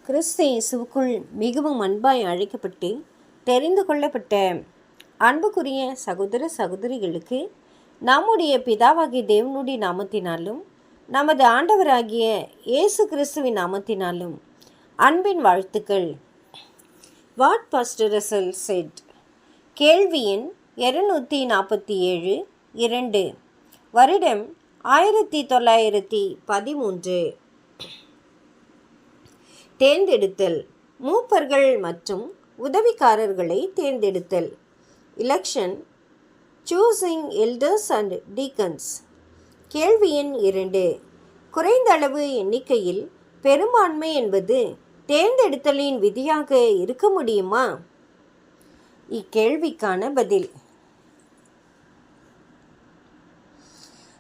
கிறிஸ்து இயேசுவுக்குள் மிகவும் அன்பாய் அழைக்கப்பட்டு தெரிந்து கொள்ளப்பட்ட அன்புக்குரிய சகோதர சகோதரிகளுக்கு நம்முடைய பிதாவாகிய தேவனுடைய நாமத்தினாலும் நமது ஆண்டவராகிய இயேசு கிறிஸ்துவின் நாமத்தினாலும் அன்பின் வாழ்த்துக்கள். What pastor Russell said. கேள்வி எண் 247 2. வருடம் 1913. தேர்ந்தெடுத்தல். மூப்பர்கள் மற்றும் உதவிக்காரர்களை தேர்ந்தெடுத்தல். Election. Choosing elders and deacons. கேள்வி எண் 2. குறைந்த அளவு எண்ணிக்கையில் பெரும்பான்மை என்பது தேர்ந்தெடுத்தலின் விதியாக இருக்க முடியுமா? இக்கேள்விக்கான பதில்.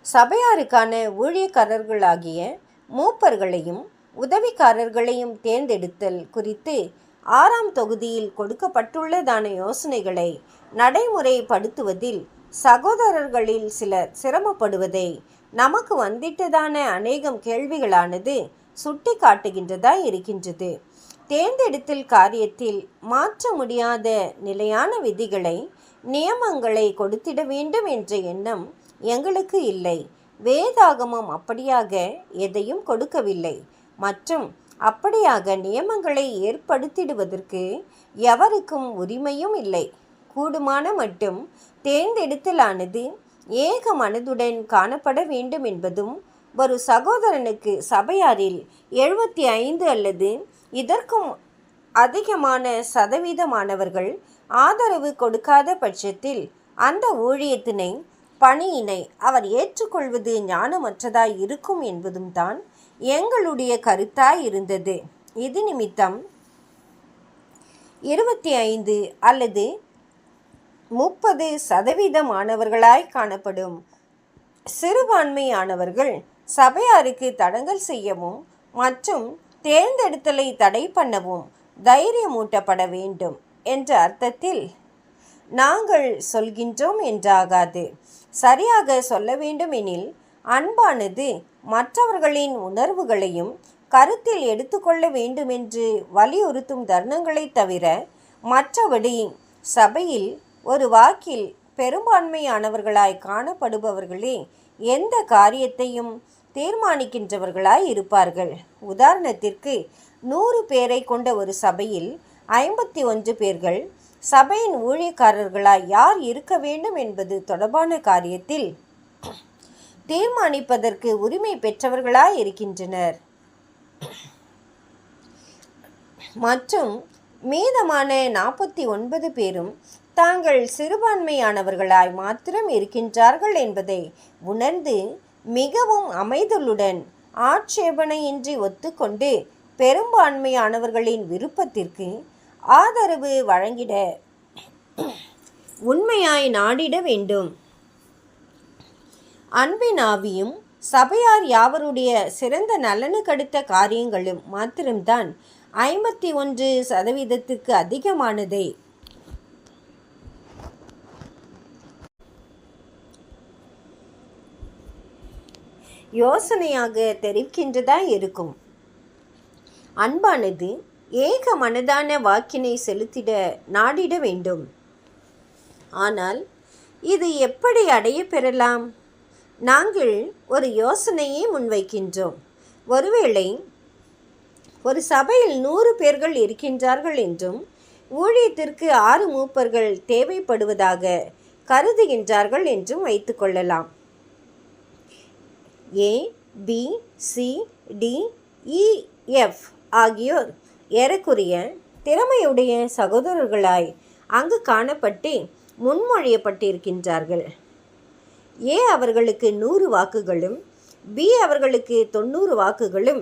சபையாருக்கான ஊழியக்காரர்களாகிய மூப்பர்களையும் உதவிக்காரர்களையும் தேர்ந்தெடுத்தல் குறித்து 6ஆம் தொகுதியில் கொடுக்கப்பட்டுள்ளதான யோசனைகளை நடைமுறைப்படுத்துவதில் சகோதரர்களில் சிலர் சிரமப்படுவதை நமக்கு வந்திட்டதான அநேகம் கேள்விகளானது சுட்டி காட்டுகின்றதாய் இருக்கின்றது. தேர்ந்தெடுத்தல் காரியத்தில் மாற்ற முடியாத நிலையான விதிகளை, நியமங்களை கொடுத்திட வேண்டும் என்ற எண்ணம் எங்களுக்கு இல்லை. வேதாகமம் அப்படியாக எதையும் கொடுக்கவில்லை மற்றும் அப்படியாக நியமங்களை ஏற்படுத்திடுவதற்கு எவருக்கும் உரிமையும் இல்லை. கூடுமான மட்டும் தேர்ந்தெடுத்தலானது ஏக மனதுடன் காணப்பட வேண்டும் என்பதும், ஒரு சகோதரனுக்கு சபையாரில் 75 அல்லது இதற்கும் அதிகமான சதவீதமானவர்கள் ஆதரவு கொடுக்காத பட்சத்தில் அந்த ஊழியத்தினை, பணியினை அவர் ஏற்றுக்கொள்வது ஞானமற்றதாய் இருக்கும் என்பதும் தான் எங்களுடைய கருத்தாய் இருந்தது. இது நிமித்தம் 25 அல்லது 30% காணப்படும் சிறுபான்மையானவர்கள் சபையாருக்கு தடங்கல் செய்யவும் மற்றும் தேர்ந்தெடுத்தலை தடை பண்ணவும் தைரியமூட்டப்பட வேண்டும் என்ற அர்த்தத்தில் நாங்கள் சொல்கின்றோம் என்றாகாது. சரியாக சொல்ல வேண்டுமெனில், அன்பானது மற்றவர்களின் உணர்வுகளையும் கருத்தில் எடுத்துக்கொள்ள வேண்டுமென்று வலியுறுத்தும் தருணங்களை தவிர, மற்றபடி சபையில் ஒரு வாக்கில் பெரும்பான்மையானவர்களாய் காணப்படுபவர்களே எந்த காரியத்தையும் தீர்மானிக்கின்றவர்களாய் இருப்பார்கள். உதாரணத்திற்கு, 100 பேரை கொண்ட ஒரு சபையில் 51 பேர்கள் சபையின் ஊழியக்காரர்களாய் யார் இருக்க வேண்டும் என்பது தொடர்பான காரியத்தில் தீர்மானிப்பதற்கு உரிமை பெற்றவர்களாய் இருக்கின்றனர் மற்றும் மீதமான 49 பேரும் தாங்கள் சிறுபான்மையானவர்களாய் மாத்திரம் இருக்கின்றார்கள் என்பதை உணர்ந்து மிகவும் அமைதலுடன் ஆட்சேபனையின்றி ஒத்துக்கொண்டு பெரும்பான்மையானவர்களின் விருப்பத்திற்கு ஆதரவு வழங்கிட உண்மையாய் நாடிட வேண்டும். அன்பின் ஆவியும் சபையார் யாவருடைய சிறந்த நலனுக்கடுத்த காரியங்களும் மாத்திரம்தான் 51% அதிகமானதை யோசனையாக தெரிவிக்கின்றதா இருக்கும். அன்பானது ஏக மனதான வாக்கினை செலுத்திட நாடிட வேண்டும். ஆனால் இது எப்படி அடைய பெறலாம்? நாங்கள் ஒரு யோசனையை முன்வைக்கின்றோம். ஒருவேளை ஒரு சபையில் 100 பேர்கள் இருக்கின்றார்கள் என்றும் ஊழியத்திற்கு 6 மூப்பர்கள் தேவைப்படுவதாக கருதுகின்றார்கள் என்றும் வைத்துக்கொள்ளலாம். A, B, C, D, E, F ஆகியோர் ஏறக்குறைய திறமையுடைய சகோதரர்களாய் அங்கு காணப்பட்டு முன்மொழியப்பட்டிருக்கின்றார்கள். A அவர்களுக்கு 100 வாக்குகளும், B அவர்களுக்கு 90 வாக்குகளும்,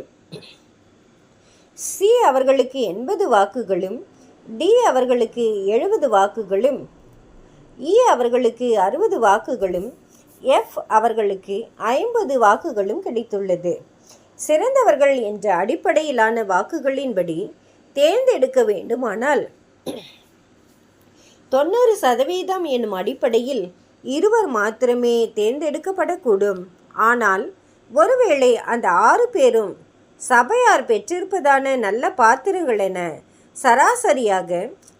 C அவர்களுக்கு 80 வாக்குகளும், D அவர்களுக்கு 70 வாக்குகளும், E அவர்களுக்கு 60 வாக்குகளும், F அவர்களுக்கு 50 வாக்குகளும் கிடைத்துள்ளது. சிறந்தவர்கள் என்ற அடிப்படையிலான வாக்குகளின்படி தேர்ந்தெடுக்க வேண்டுமானால் 90% எனும் அடிப்படையில் 2 மாத்திரமே தேர்ந்தெடுக்கப்படக்கூடும். ஆனால் ஒருவேளை அந்த 6 பேரும் சபையார் பெற்றிருப்பதான நல்ல பாத்திரங்கள் என சராசரியாக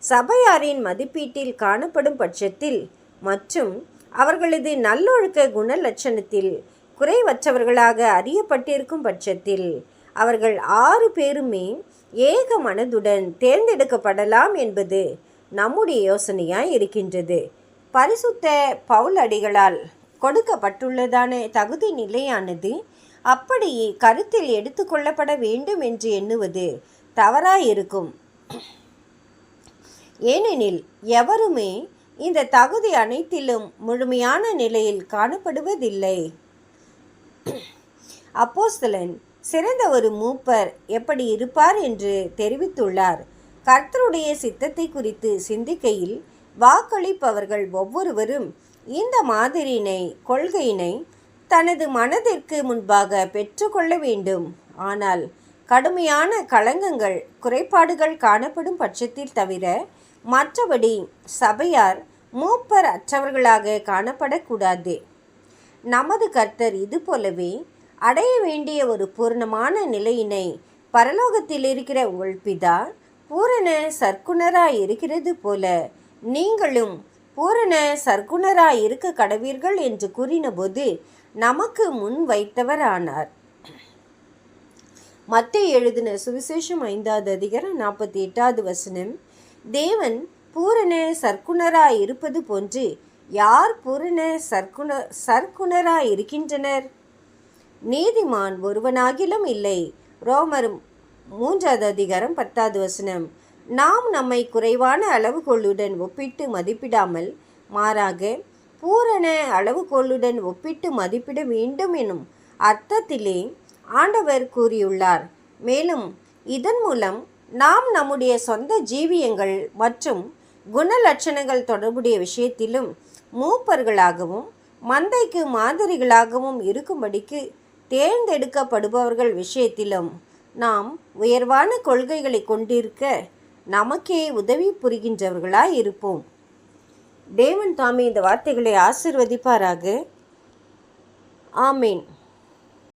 சபையாரின் மதிப்பீட்டில் காணப்படும் பட்சத்தில் மற்றும் அவர்களது நல்லொழுக்க குணலட்சணத்தில் குறைவற்றவர்களாக அறியப்பட்டிருக்கும் பட்சத்தில் அவர்கள் 6 பேருமே ஏக மனதுடன் தேர்ந்தெடுக்கப்படலாம் என்பது நம்முடைய யோசனையாய் இருக்கின்றது. பரிசுத்த பவுல் அடிகளால் கொடுக்கப்பட்டுள்ளதான தகுதி நிலையானது அப்படி கருத்தில் எடுத்துக்கொள்ளப்பட வேண்டும் என்று எண்ணுவது தவறாயிருக்கும். ஏனெனில் எவருமே இந்த தகுதி அனைத்திலும் முழுமையான நிலையில் காணப்படுவதில்லை. அப்போஸ்தலன் சிறந்த ஒரு மூப்பர் எப்படி இருப்பார் என்று தெரிவித்துள்ளார். கர்த்தருடைய சித்தத்தை குறித்து சிந்திக்கையில் வாக்களிப்பவர்கள் ஒவ்வொருவரும் இந்த மாதிரியினை கொள்கையினை தனது மனதிற்கு முன்பாக பெற்றுக்கொள்ள வேண்டும். ஆனால் கடுமையான களங்கங்கள் குறைபாடுகள் காணப்படும் பட்சத்தில் தவிர மற்றபடி சபையார் மூப்பர் அற்றவர்களாக காணப்படக்கூடாது. நமது கர்த்தர் இது போலவே அடைய வேண்டிய ஒரு பூரணமான நிலையினை பரலோகத்தில் இருக்கிற உங்கள் பிதா பூரண சர்க்குணராய் இருக்கிறது போல நீங்களும் பூரண சர்க்குணராய் இருக்க கடவீர்கள் என்று கூறினபோது நமக்கு முன் வைத்தவர் ஆனார். மத்தேயு எழுதின சுவிசேஷம் 5வது அதிகாரம் 48வது வசனம். தேவன் பூரண சர்க்குணராய் இருப்பது போன்று யார் பூரண சர்க்குணராய் இருக்கின்றனர்? நீதிமான் ஒருவனாகிலும் இல்லை. ரோமர் 3வது அதிகாரம் 10வது வசனம். நாம் நம்மை குறைவான அளவுகோலுடன் ஒப்பிட்டு மதிப்பிடாமல் மாறாக பூரண அளவுகோலுடன் ஒப்பிட்டு மதிப்பிட வேண்டும் எனும் அர்த்தத்திலே ஆண்டவர் கூறியுள்ளார். மேலும் இதன் மூலம் நாம் நம்முடைய சொந்த ஜீவியங்கள் மற்றும் குணலட்சணங்கள் தொடர்புடைய விஷயத்திலும் மூப்பர்களாகவும் மந்தைக்கு மாதிரிகளாகவும் இருக்கும்படிக்கு தேர்ந்தெடுக்கப்படுபவர்கள் விஷயத்திலும் நாம் உயர்வான கொள்கைகளை கொண்டிருக்க நமக்கே உதவி புரிகின்றவர்களாய் இருப்போம். தேவன் தாமே இந்த வார்த்தைகளை ஆசீர்வதிப்பாராக. ஆமேன்.